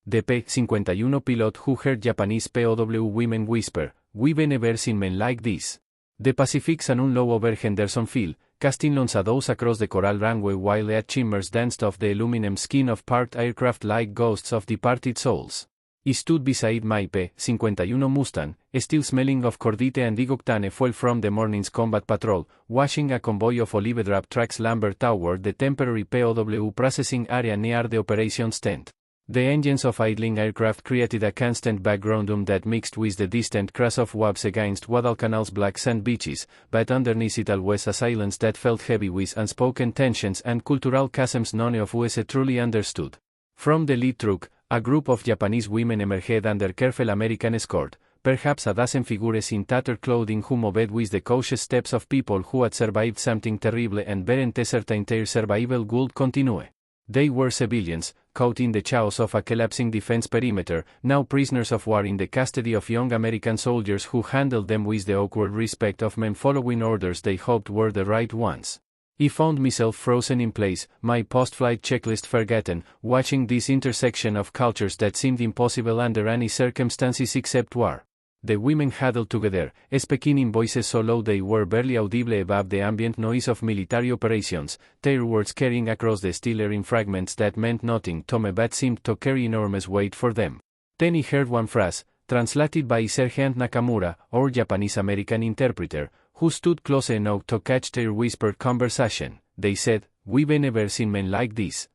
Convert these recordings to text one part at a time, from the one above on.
The P-51 pilot who heard Japanese POW women whisper, "We've never seen men like this." The Pacific Saloon low over Hendersonville, casting long shadows across the coral runway while the shimmers danced off the aluminum skin of parked aircraft like ghosts of departed souls. I stood beside my P-51 Mustang, still smelling of cordite and digoctane fuel from the morning's combat patrol, watching a convoy of olive-drab trucks lumber toward the temporary POW processing area near the operations tent. The engines of idling aircraft created a constant background that mixed with the distant crash of waves against Guadalcanal's black sand beaches, but underneath it all was a silence that felt heavy with unspoken tensions and cultural chasms none of us truly understood. From the lead truck, a group of Japanese women emerged under careful American escort, perhaps a dozen figures in tattered clothing who moved with the cautious steps of people who had survived something terrible and weren't certain their survival would continue. They were civilians, caught in the chaos of a collapsing defense perimeter, now prisoners of war in the custody of young American soldiers who handled them with the awkward respect of men following orders they hoped were the right ones. I found myself frozen in place, my post-flight checklist forgotten, watching this intersection of cultures that seemed impossible under any circumstances except war. The women huddled together, speaking in voices so low they were barely audible above the ambient noise of military operations, their words carrying across the still air in fragments that meant nothing to me but seemed to carry enormous weight for them. Then I heard one phrase, translated by Sergeant Nakamura, our Japanese-American interpreter, who stood close enough to catch their whispered conversation. They said, "We've never seen men like this."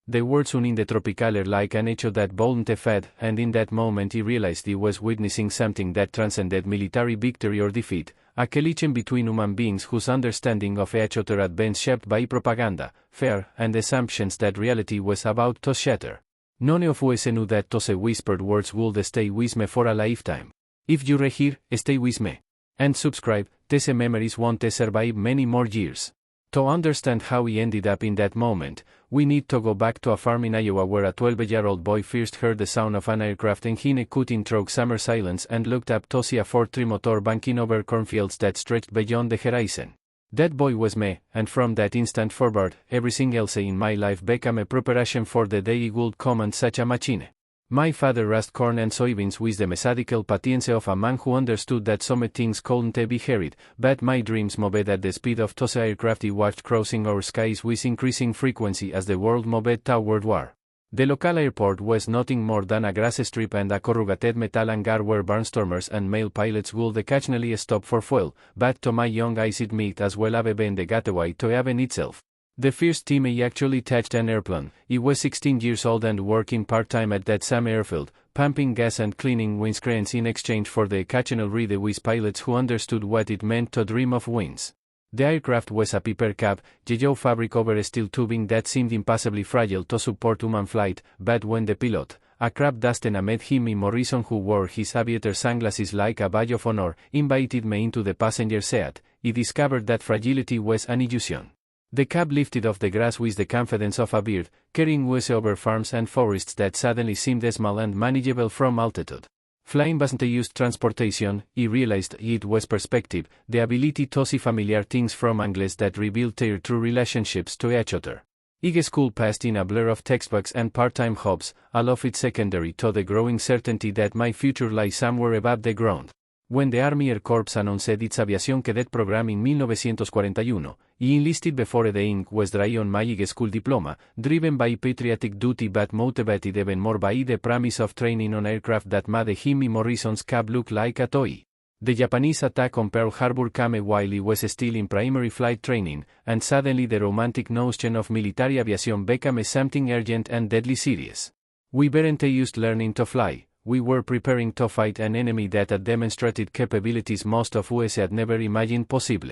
The words sounded in the tropical air like an echo that wouldn't fade, and in that moment I realized I was witnessing something that transcended military victory or defeat, a collision between human beings whose understanding of each other had been shaped by propaganda, fear, and assumptions that reality was about to shatter. None of us knew that those whispered words would stay with me for a lifetime. If you're here, stay with me. And subscribe, these memories won't survive many more years. To understand how we ended up in that moment, we need to go back to a farm in Iowa where a 12-year-old boy first heard the sound of an aircraft engine cutting through summer silence and looked up to see a Ford tri-motor banking over cornfields that stretched beyond the horizon. That boy was me, and from that instant forward, everything else in my life became a preparation for the day I would command such a machine. My father raised corn and soybeans with the methodical patience of a man who understood that some things couldn't be hurried, but my dreams moved at the speed of those aircraft I watched crossing our skies with increasing frequency as the world moved toward war. The local airport was nothing more than a grass strip and a corrugated metal hangar where barnstormers and male pilots would occasionally stop for fuel, but to my young eyes it might as well have been the gateway to heaven itself. The first time I actually touched an airplane, I was 16 years old and working part-time at that same airfield, pumping gas and cleaning windscreens in exchange for the occasional ride with pilots who understood what it meant to dream of wings. The aircraft was a paper cap, yellow fabric over steel tubing that seemed impossibly fragile to support human flight, but when the pilot, a crab-dusted Ahmed Jimmy Morrison who wore his aviator sunglasses like a badge of honor, invited me into the passenger seat, I discovered that fragility was an illusion. The cab lifted off the grass with the confidence of a bird, carrying us over farms and forests that suddenly seemed small and manageable from altitude. Flying wasn't used transportation, I realized it was perspective, the ability to see familiar things from angles that revealed their true relationships to each other. High school passed in a blur of textbooks and part-time jobs, all of it secondary to the growing certainty that my future lay somewhere above the ground. When the Army Air Corps announced its aviation cadet program in 1941, I enlisted before the ink was dry on my high school diploma, driven by patriotic duty but motivated even more by the promise of training on aircraft that made Jimmy Morrison's cab look like a toy. The Japanese attack on Pearl Harbor came while he was still in primary flight training, and suddenly the romantic notion of military aviation became something urgent and deadly serious. We weren't used learning to fly. We were preparing to fight an enemy that had demonstrated capabilities most of us had never imagined possible.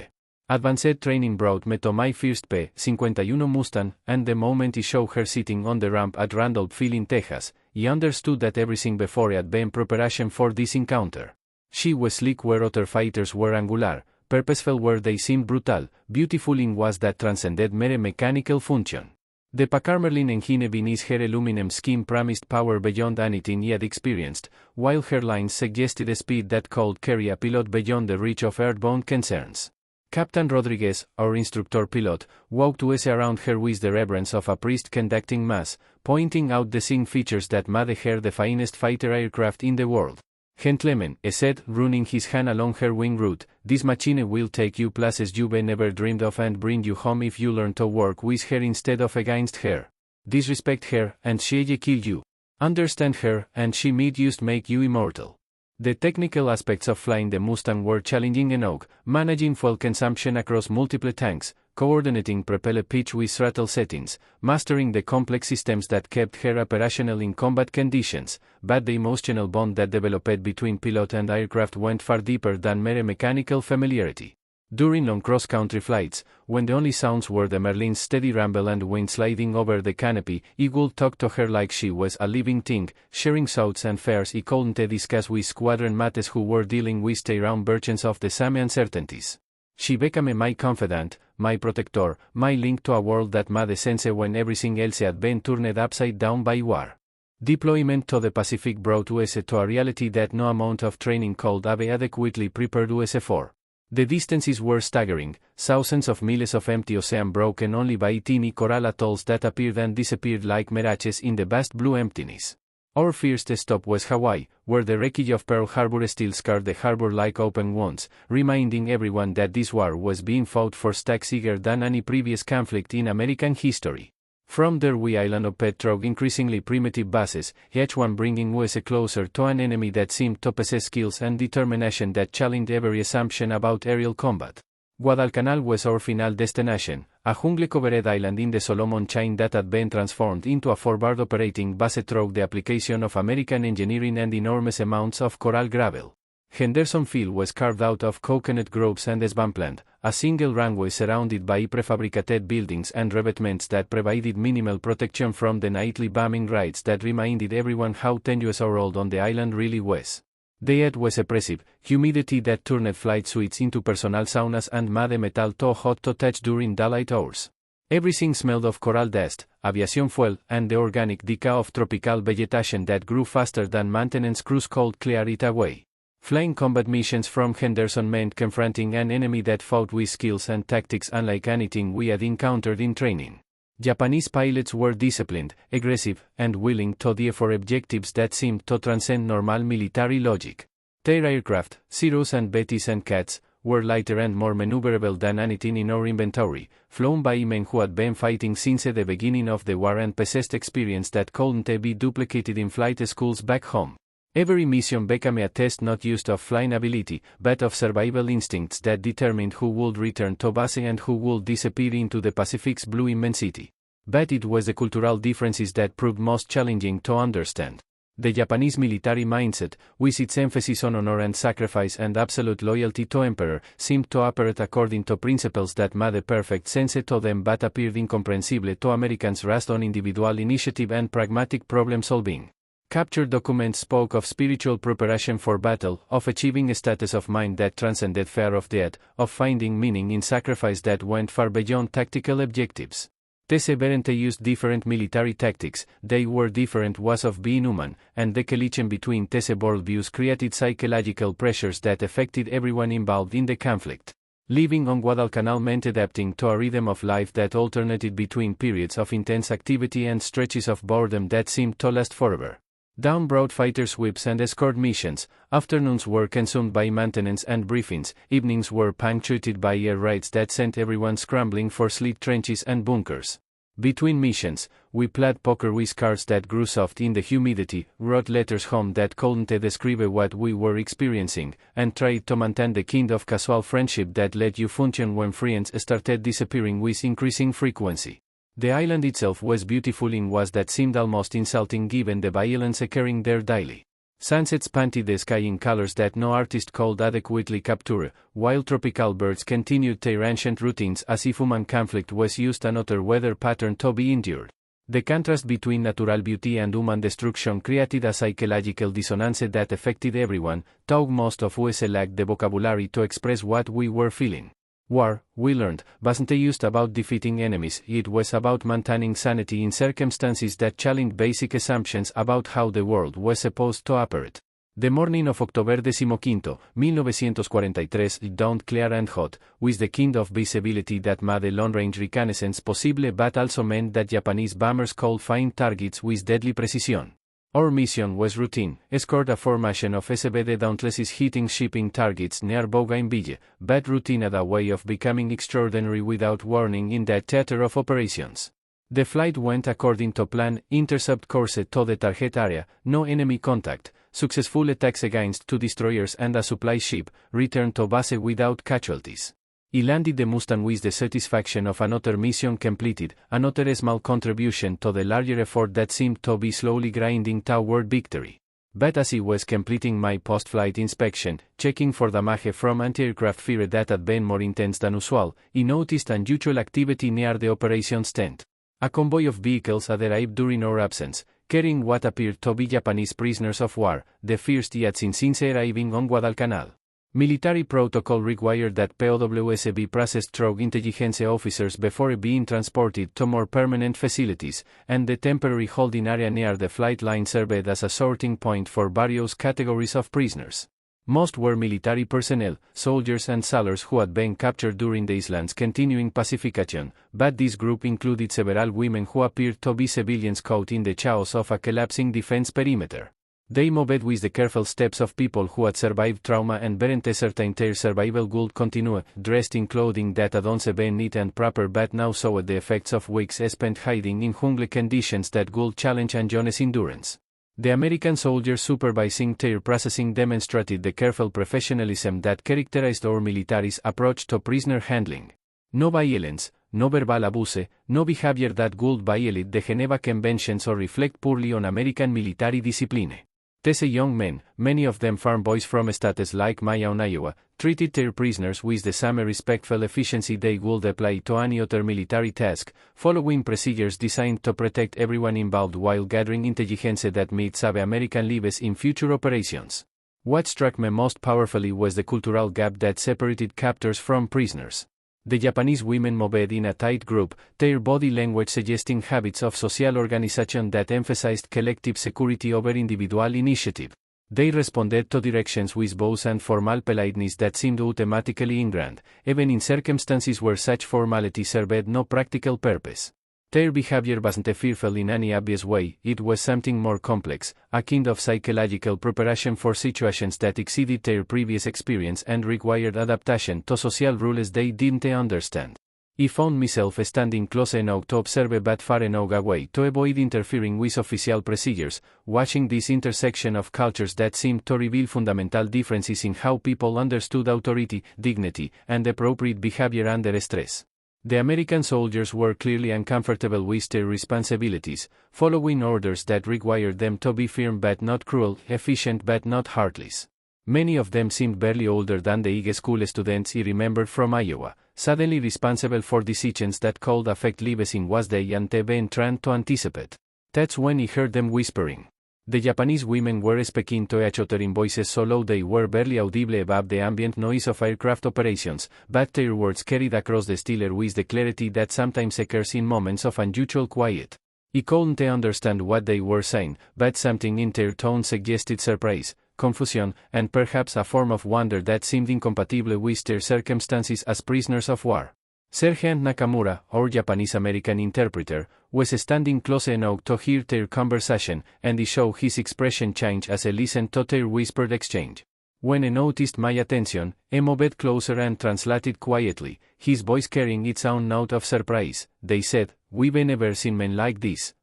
Advanced training brought me to my first P-51 Mustang, and the moment I saw her sitting on the ramp at Randolph-Field in Texas, I understood that everything before had been preparation for this encounter. She was sleek where other fighters were angular, purposeful where they seemed brutal, beautiful in ways that transcended mere mechanical function. The Packard Merlin engine beneath her aluminum skin promised power beyond anything he had experienced, while her lines suggested a speed that could carry a pilot beyond the reach of earthbound concerns. Captain Rodriguez, our instructor pilot, walked us around her with the reverence of a priest conducting mass, pointing out the same features that made her the finest fighter aircraft in the world. Gentlemen, he said, running his hand along her wing route, this machine will take you places you've never dreamed of and bring you home if you learn to work with her instead of against her. Disrespect her, and she'll kill you. Understand her, and she might just make you immortal. The technical aspects of flying the Mustang were challenging enough, managing fuel consumption across multiple tanks, coordinating propeller pitch with throttle settings, mastering the complex systems that kept her operational in combat conditions, but the emotional bond that developed between pilot and aircraft went far deeper than mere mechanical familiarity. During long cross-country flights, when the only sounds were the Merlin's steady rumble and wind sliding over the canopy, he would talk to her like she was a living thing, sharing thoughts and fears he couldn't discuss with squadron mates who were dealing with their own versions of the same uncertainties. She became my confidant, my protector, my link to a world that made sense when everything else had been turned upside down by war. Deployment to the Pacific brought us to a reality that no amount of training could have adequately prepared us for. The distances were staggering, thousands of miles of empty ocean broken only by teeny coral atolls that appeared and disappeared like mirages in the vast blue emptiness. Our first stop was Hawaii, where the wreckage of Pearl Harbor still scarred the harbor like open wounds, reminding everyone that this war was being fought for stakes bigger than any previous conflict in American history. From there we island of through increasingly primitive bases, each one bringing us closer to an enemy that seemed to possess skills and determination that challenged every assumption about aerial combat. Guadalcanal was our final destination, a jungle-covered island in the Solomon chain that had been transformed into a forward operating base through the application of American engineering and enormous amounts of coral gravel. Hendersonville was carved out of coconut groves and swampland, a single runway surrounded by prefabricated buildings and revetments that provided minimal protection from the nightly bombing raids that reminded everyone how tenuous our world on the island really was. The air was oppressive, humidity that turned flight suites into personal saunas and made metal too hot to touch during daylight hours. Everything smelled of coral dust, aviation fuel, and the organic decay of tropical vegetation that grew faster than maintenance crews could clear it away. Flying combat missions from Henderson meant confronting an enemy that fought with skills and tactics unlike anything we had encountered in training. Japanese pilots were disciplined, aggressive, and willing to die for objectives that seemed to transcend normal military logic. Their aircraft, Zeros and Bettys and Cats, were lighter and more maneuverable than anything in our inventory, flown by men who had been fighting since the beginning of the war and possessed experience that couldn't be duplicated in flight schools back home. Every mission became a test not just of flying ability, but of survival instincts that determined who would return to base and who would disappear into the Pacific's blue immensity. But it was the cultural differences that proved most challenging to understand. The Japanese military mindset, with its emphasis on honor and sacrifice and absolute loyalty to emperor, seemed to operate according to principles that made perfect sense to them but appeared incomprehensible to Americans based on individual initiative and pragmatic problem-solving. Captured documents spoke of spiritual preparation for battle, of achieving a status of mind that transcended fear of death, of finding meaning in sacrifice that went far beyond tactical objectives. These weren't used different military tactics, they were different ways of being human, and the collision between these worldviews created psychological pressures that affected everyone involved in the conflict. Living on Guadalcanal meant adapting to a rhythm of life that alternated between periods of intense activity and stretches of boredom that seemed to last forever. Dawn brought fighter sweeps and escort missions, afternoons were consumed by maintenance and briefings, evenings were punctuated by air raids that sent everyone scrambling for sleet trenches and bunkers. Between missions, we played poker with cards that grew soft in the humidity, wrote letters home that couldn't describe what we were experiencing, and tried to maintain the kind of casual friendship that let you function when friends started disappearing with increasing frequency. The island itself was beautiful in ways that seemed almost insulting given the violence occurring there daily. Sunsets painted the sky in colors that no artist could adequately capture, while tropical birds continued their ancient routines as if human conflict was just another weather pattern to be endured. The contrast between natural beauty and human destruction created a psychological dissonance that affected everyone, though most of us lacked the vocabulary to express what we were feeling. War, we learned, wasn't just about defeating enemies, it was about maintaining sanity in circumstances that challenged basic assumptions about how the world was supposed to operate. The morning of October 15, 1943 dawned clear and hot, with the kind of visibility that made the long-range reconnaissance possible but also meant that Japanese bombers could find targets with deadly precision. Our mission was routine, escort a formation of SBD Dauntlesses hitting shipping targets near Bougainville, but routine had a way of becoming extraordinary without warning in that theater of operations. The flight went according to plan, intercept course to the target area, no enemy contact, successful attacks against 2 destroyers and a supply ship, returned to base without casualties. He landed the Mustang with the satisfaction of another mission completed, another small contribution to the larger effort that seemed to be slowly grinding toward victory. But as he was completing my post-flight inspection, checking for damage from anti-aircraft fire that had been more intense than usual, he noticed unusual activity near the operations tent. A convoy of vehicles had arrived during our absence, carrying what appeared to be Japanese prisoners of war, the first yet since arriving on Guadalcanal. Military protocol required that POWs be processed through intelligence officers before being transported to more permanent facilities, and the temporary holding area near the flight line served as a sorting point for various categories of prisoners. Most were military personnel, soldiers and sailors who had been captured during the island's continuing pacification, but this group included several women who appeared to be civilians caught in the chaos of a collapsing defense perimeter. They moved with the careful steps of people who had survived trauma and weren't certain their survival would continue, dressed in clothing that had once been neat and proper but now showed the effects of weeks spent hiding in jungle conditions that would challenge John's endurance. The American soldiers supervising their processing demonstrated the careful professionalism that characterized our military's approach to prisoner handling. No violence, no verbal abuse, no behavior that would violate the Geneva Conventions or reflect poorly on American military discipline. These young men, many of them farm boys from states like Maya and Iowa, treated their prisoners with the same respectful efficiency they would apply to any other military task, following procedures designed to protect everyone involved while gathering intelligence that might save American lives in future operations. What struck me most powerfully was the cultural gap that separated captors from prisoners. The Japanese women moved in a tight group, their body language suggesting habits of social organization that emphasized collective security over individual initiative. They responded to directions with bows and formal politeness that seemed automatically ingrained, even in circumstances where such formality served no practical purpose. Their behavior wasn't fearful in any obvious way, it was something more complex, a kind of psychological preparation for situations that exceeded their previous experience and required adaptation to social rules they didn't understand. I found myself standing close enough to observe but far enough away to avoid interfering with official procedures, watching this intersection of cultures that seemed to reveal fundamental differences in how people understood authority, dignity, and appropriate behavior under stress. The American soldiers were clearly uncomfortable with their responsibilities, following orders that required them to be firm but not cruel, efficient but not heartless. Many of them seemed barely older than the high school students I remembered from Iowa, suddenly responsible for decisions that could affect lives in ways they hadn't been trained to anticipate. That's when I heard them whispering. The Japanese women were speaking to each other in voices so low they were barely audible above the ambient noise of aircraft operations, but their words carried across the still air with the clarity that sometimes occurs in moments of unusual quiet. I couldn't understand what they were saying, but something in their tone suggested surprise, confusion, and perhaps a form of wonder that seemed incompatible with their circumstances as prisoners of war. Sergeant Nakamura, our Japanese-American interpreter, was standing close enough to hear their conversation, and he showed his expression change as he listened to their whispered exchange. When he noticed my attention, he moved closer and translated quietly, his voice carrying its own note of surprise. They said, "We've never seen men like this."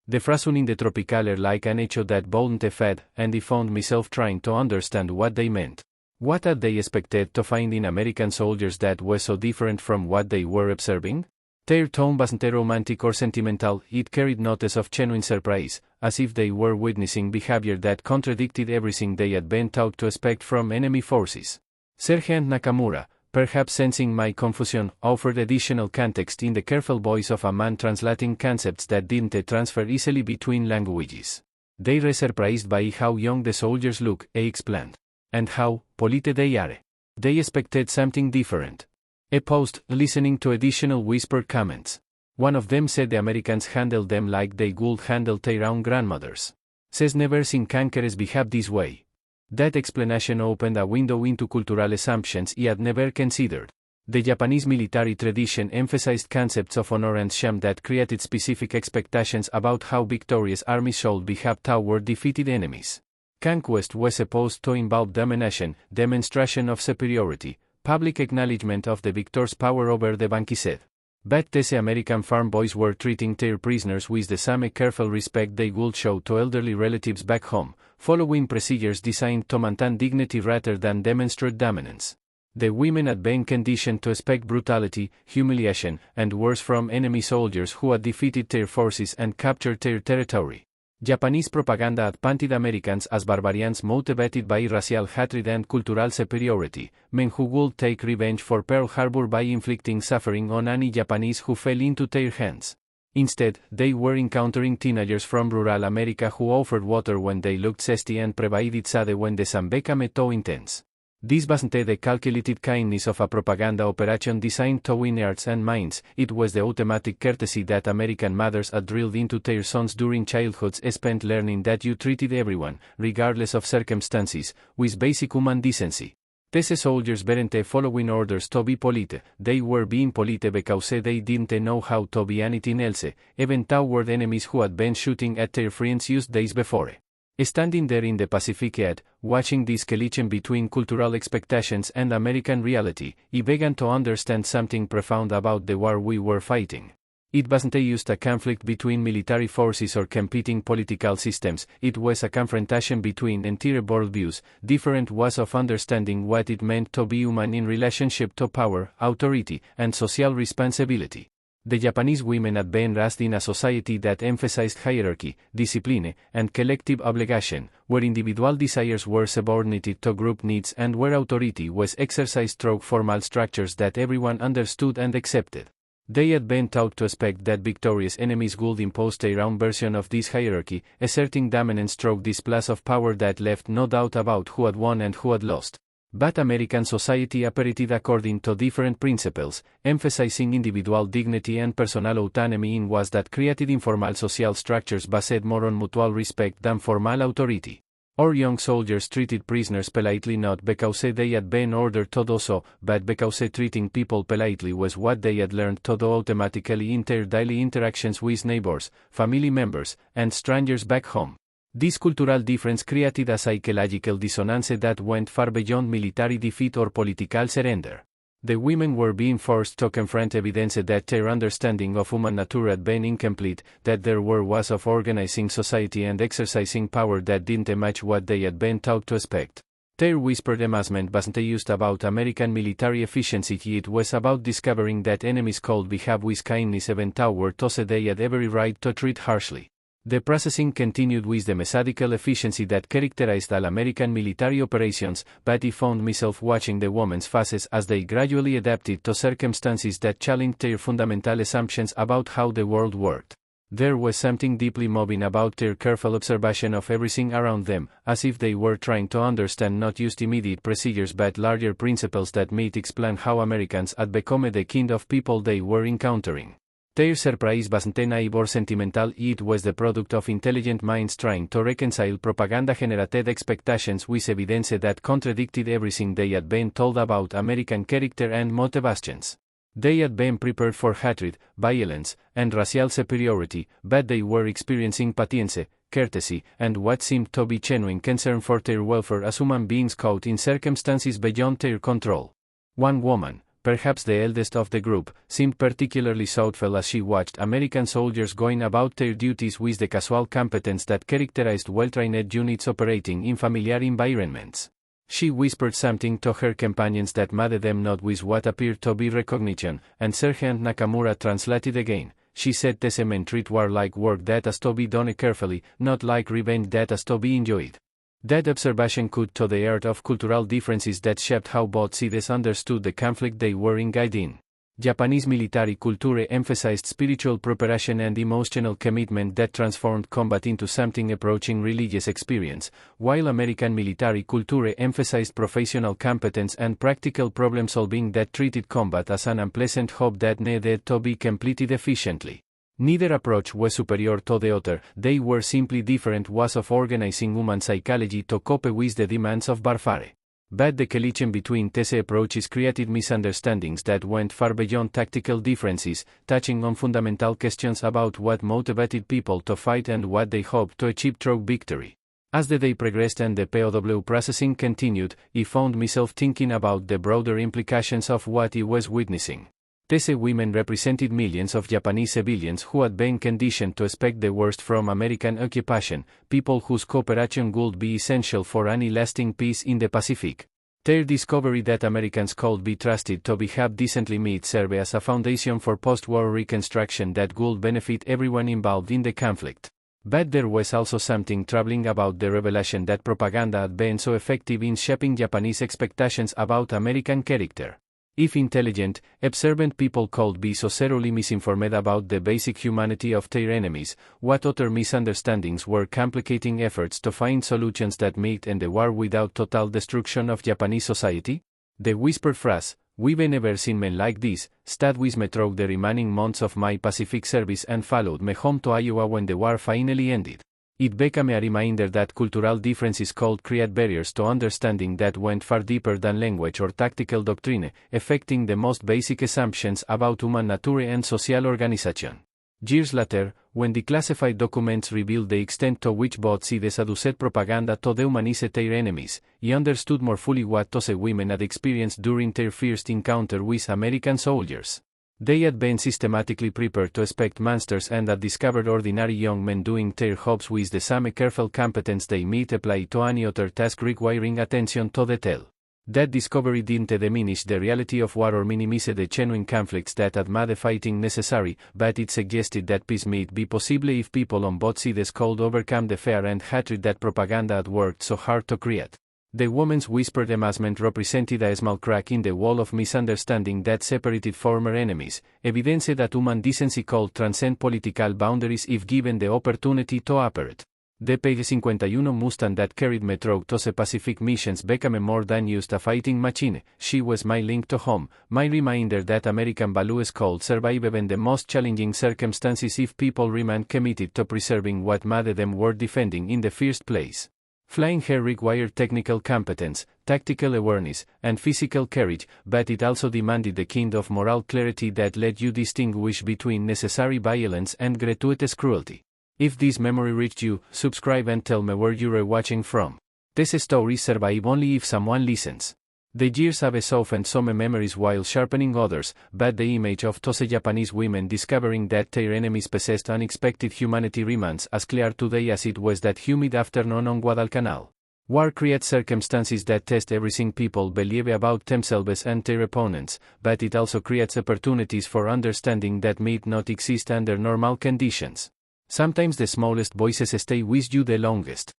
The phrase in the tropical air like an echo that wouldn't fade, and I found myself trying to understand what they meant. What had they expected to find in American soldiers that was so different from what they were observing? Their tone wasn't romantic or sentimental, it carried notes of genuine surprise, as if they were witnessing behavior that contradicted everything they had been taught to expect from enemy forces. Sergeant Nakamura, perhaps sensing my confusion, offered additional context in the careful voice of a man translating concepts that didn't transfer easily between languages. They were surprised by how young the soldiers look, he explained. And how polite they are. They expected something different. He paused, listening to additional whispered comments. One of them said the Americans handled them like they would handle their own grandmothers. Says never seen conquerors behave this way. That explanation opened a window into cultural assumptions he had never considered. The Japanese military tradition emphasized concepts of honor and shame that created specific expectations about how victorious armies should behave toward defeated enemies. Conquest was supposed to involve domination, demonstration of superiority, public acknowledgement of the victor's power over the vanquished. But these American farm boys were treating their prisoners with the same careful respect they would show to elderly relatives back home, following procedures designed to maintain dignity rather than demonstrate dominance. The women had been conditioned to expect brutality, humiliation, and worse from enemy soldiers who had defeated their forces and captured their territory. Japanese propaganda had painted Americans as barbarians motivated by racial hatred and cultural superiority, men who would take revenge for Pearl Harbor by inflicting suffering on any Japanese who fell into their hands. Instead, they were encountering teenagers from rural America who offered water when they looked zesty and provided shade when the sun became too intense. This wasn't the calculated kindness of a propaganda operation designed to win hearts and minds, it was the automatic courtesy that American mothers had drilled into their sons during childhood spent learning that you treated everyone, regardless of circumstances, with basic human decency. These soldiers weren't following orders to be polite, they were being polite because they didn't know how to be anything else, even toward enemies who had been shooting at their friends just days before. Standing there in the Pacific yet, watching this collision between cultural expectations and American reality, he began to understand something profound about the war we were fighting. It wasn't just a conflict between military forces or competing political systems, it was a confrontation between entire worldviews, different ways of understanding what it meant to be human in relationship to power, authority, and social responsibility. The Japanese women had been raised in a society that emphasized hierarchy, discipline, and collective obligation, where individual desires were subordinated to group needs and where authority was exercised through formal structures that everyone understood and accepted. They had been taught to expect that victorious enemies would impose their own version of this hierarchy, asserting dominance through this place of power that left no doubt about who had won and who had lost. But American society operated according to different principles, emphasizing individual dignity and personal autonomy in ways that created informal social structures based more on mutual respect than formal authority. Our young soldiers treated prisoners politely not because they had been ordered to do so, but because treating people politely was what they had learned to do automatically in their daily interactions with neighbors, family members, and strangers back home. This cultural difference created a psychological dissonance that went far beyond military defeat or political surrender. The women were being forced to confront evidence that their understanding of human nature had been incomplete, that there were ways of organizing society and exercising power that didn't match what they had been taught to expect. Their whispered amazement wasn't just about American military efficiency, it was about discovering that enemies could behave with kindness even toward those they had every right to treat harshly. The processing continued with the methodical efficiency that characterized all American military operations, but I found myself watching the women's faces as they gradually adapted to circumstances that challenged their fundamental assumptions about how the world worked. There was something deeply moving about their careful observation of everything around them, as if they were trying to understand not just immediate procedures but larger principles that might explain how Americans had become the kind of people they were encountering. Their surprise wasn't naive or sentimental, it was the product of intelligent minds trying to reconcile propaganda-generated expectations with evidence that contradicted everything they had been told about American character and motivations. They had been prepared for hatred, violence, and racial superiority, but they were experiencing patience, courtesy, and what seemed to be genuine concern for their welfare as human beings caught in circumstances beyond their control. One woman, perhaps the eldest of the group, seemed particularly thoughtful as she watched American soldiers going about their duties with the casual competence that characterized well-trained units operating in familiar environments. She whispered something to her companions that made them nod with what appeared to be recognition, and Sergeant Nakamura translated again. She said these men treat war like work that has to be done carefully, not like revenge that has to be enjoyed. That observation cut to the heart of cultural differences that shaped how both sides understood the conflict they were engaged in. Japanese military culture emphasized spiritual preparation and emotional commitment that transformed combat into something approaching religious experience, while American military culture emphasized professional competence and practical problem-solving that treated combat as an unpleasant job that needed to be completed efficiently. Neither approach was superior to the other, they were simply different ways of organizing human psychology to cope with the demands of warfare. But the collision between these approaches created misunderstandings that went far beyond tactical differences, touching on fundamental questions about what motivated people to fight and what they hoped to achieve through victory. As the day progressed and the POW processing continued, I found myself thinking about the broader implications of what I was witnessing. These women represented millions of Japanese civilians who had been conditioned to expect the worst from American occupation, people whose cooperation would be essential for any lasting peace in the Pacific. Their discovery that Americans could be trusted to behave decently might serve as a foundation for post-war reconstruction that would benefit everyone involved in the conflict. But there was also something troubling about the revelation that propaganda had been so effective in shaping Japanese expectations about American character. If intelligent, observant people could be so thoroughly misinformed about the basic humanity of their enemies, what other misunderstandings were complicating efforts to find solutions that might end the war without total destruction of Japanese society? The whispered phrase, "We've never seen men like this," stayed with me through the remaining months of my Pacific service and followed me home to Iowa when the war finally ended. It became a reminder that cultural differences could create barriers to understanding that went far deeper than language or tactical doctrine, affecting the most basic assumptions about human nature and social organization. Years later, when declassified documents revealed the extent to which both sides had used propaganda to dehumanize their enemies, I understood more fully what those women had experienced during their first encounter with American soldiers. They had been systematically prepared to expect monsters and had discovered ordinary young men doing their jobs with the same careful competence they might apply to any other task requiring attention to detail. That discovery didn't diminish the reality of war or minimize the genuine conflicts that had made fighting necessary, but it suggested that peace might be possible if people on both sides could overcome the fear and hatred that propaganda had worked so hard to create. The woman's whispered amazement represented a small crack in the wall of misunderstanding that separated former enemies, evidence that human decency could transcend political boundaries if given the opportunity to operate. The P-51 Mustang that carried me through those Pacific missions became more than just a fighting machine. She was my link to home, my reminder that American values could survive even the most challenging circumstances if people remained committed to preserving what made them worth defending in the first place. Flying her required technical competence, tactical awareness, and physical courage, but it also demanded the kind of moral clarity that let you distinguish between necessary violence and gratuitous cruelty. If this memory reached you, subscribe and tell me where you are watching from. These stories survive only if someone listens. The years have softened some memories while sharpening others, but the image of those Japanese women discovering that their enemies possessed unexpected humanity remains as clear today as it was that humid afternoon on Guadalcanal. War creates circumstances that test everything people believe about themselves and their opponents, but it also creates opportunities for understanding that might not exist under normal conditions. Sometimes the smallest voices stay with you the longest.